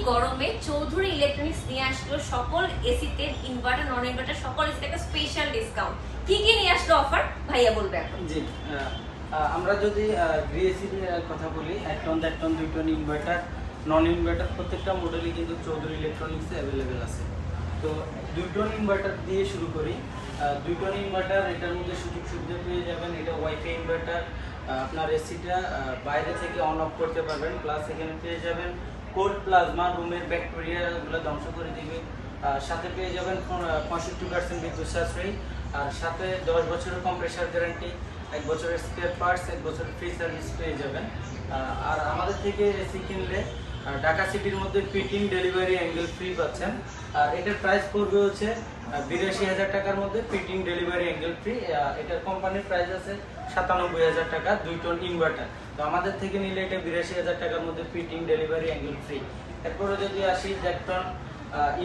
গরমে চৌধুরী ইলেকট্রনিক্স নিয়ে আসলো সকল এসিতে ইনভার্টার নন ইনভার্টার সকল এসিতে একটা স্পেশাল ডিসকাউন্ট। কি কি নিয়ে আসলো অফার ভাইয়া বলবে এখন। জি, আমরা যদি গ্রিএসির কথা বলি, 1 ton 1 ton 2 ton inverter non inverter প্রত্যেকটা মডেলই কিন্তু চৌধুরী ইলেকট্রনিক্সে অ্যাভেলেবেল আছে। তো 2 টন ইনভার্টার দিয়ে শুরু করি। 2 টন ইনভার্টার, এটার মধ্যে সুযোগ সুবিধা পেয়ে যাবেন। এটা ওয়াইফাই ইনভার্টার, আপনার এসিটা বাইরে থেকে অন অফ করতে পারবেন। প্লাস এখানে পেয়ে যাবেন কোল্ড প্লাজমা, রুমের ব্যাকটেরিয়াগুলো ধ্বংস করে দিবে। সাথে পেয়ে যাবেন 65% বিদ্যুৎ সাশ্রয়ী, আর সাথে 10 বছরের কম্প্রেসার গ্যারান্টি, 1 বছরের স্পেয়ার পার্টস, 1 বছরের ফ্রি সার্ভিস পেয়ে যাবেন। আর আমাদের থেকে এসি কিনলে ঢাকা সিটির মধ্যে ফিটিং ডেলিভারি অ্যাঙ্গেল ফ্রি পাচ্ছেন। আর এটার প্রাইস পড়বে হচ্ছে 82,000 টাকার মধ্যে ফিটিং ডেলিভারি অ্যাঙ্গেল ফ্রি। এটার কোম্পানির প্রাইস আছে 97,000 টাকা 2 টন ইনভার্টার। তো আমাদের থেকে নিলে এটা 82,000 টাকার মধ্যে ফিটিং ডেলিভারি অ্যাঙ্গেল ফ্রি। এরপরে যদি আসি 1 টন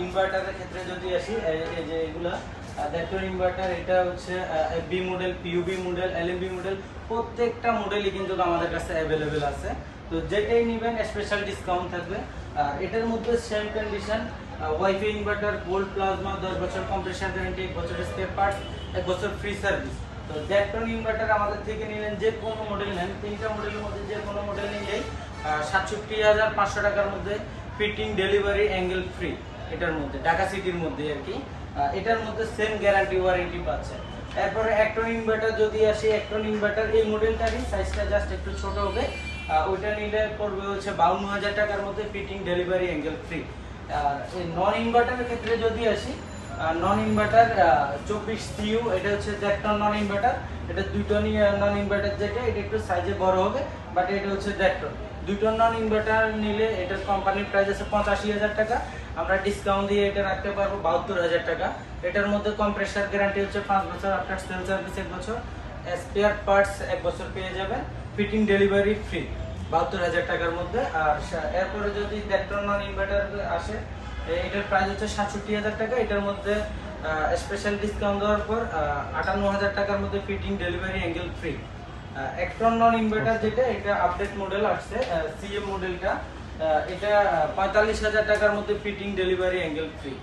ইনভার্টারের ক্ষেত্রে যদি আসি, এই যে এগুলা 1 টন ইনভার্টার, এটা হচ্ছে B model, PUB model, LMB model, প্রত্যেকটা মডেলই কিন্তু আমাদের কাছে অ্যাভেলেবেল আছে। তো যেটাই নেবেন স্পেশাল ডিসকাউন্ট থাকবে। আর এটার মধ্যে same condition, wifi inverter, gold plasma, 10 বছর কম্প্রেসার গ্যারান্টি, 1 বছরের স্পেয়ার পার্টস, 1 বছর ফ্রি সার্ভিস। তো 1 টন ইনভার্টার আমাদের থেকে নিলেন, যে কোনো মডেল নেন, 3টা মডেলের মধ্যে যে কোনো মডেল নিলেই 67,500 টাকার মধ্যে ফিটিং ডেলিভারি অ্যাঙ্গেল ফ্রি। এটার মধ্যে ঢাকা সিটির মধ্যে আর কি। এটার মধ্যে সেম গ্যারান্টি ওয়ারেন্টি পাচ্ছেন। এরপরে 1 টন ইনভার্টার যদি আসি, 1 টন ইনভার্টার এই মডেলটারই সাইজটা জাস্ট একটু ছোট হবে। ওইটা নিলে পড়বে হচ্ছে 52,000 টাকার মধ্যে ফিটিং ডেলিভারি অ্যাঙ্গেল ফ্রি। আর এই নন ইনভার্টারের ক্ষেত্রে যদি আসি, নন ইনভার্টার 24 CU, এটা হচ্ছে 1 টন নন ইনভার্টার। এটা 2 টন নন ইনভার্টার, যেটা এটা একটু সাইজে বড় হবে, বাট এটা হচ্ছে 1 টন। 2 টন নন ইনভার্টার নিলে এটার কোম্পানির প্রাইস আছে 85,000 টাকা। আমরা ডিসকাউন্ট দিয়ে এটা রাখতে পারবো 72,000 টাকা। এটার মধ্যে কম্প্রেসার গ্যারান্টি হচ্ছে 5 বছর, আফটার সেল সার্ভিস 1 বছর, স্পেয়ার পার্টস 1 বছর পেয়ে যাবেন, ফিটিং ডেলিভারি ফ্রি 72,000 টাকার মধ্যে। আর এরপরে যদি 1 টন নন ইনভার্টার আসে, এটার প্রাইস হচ্ছে 67,000 টাকা। এটার মধ্যে স্পেশাল ডিসকাউন্ট দেওয়ার পর 58,000 টাকার মধ্যে fitting delivery angle free. 1 ton non inverter যেটা, এটা আপডেট মডেল আসছে, সিএম মডেলটা, এটা 45,000 টাকার মধ্যে ফিটিং ডেলিভারি অ্যাঙ্গেল ফ্রি।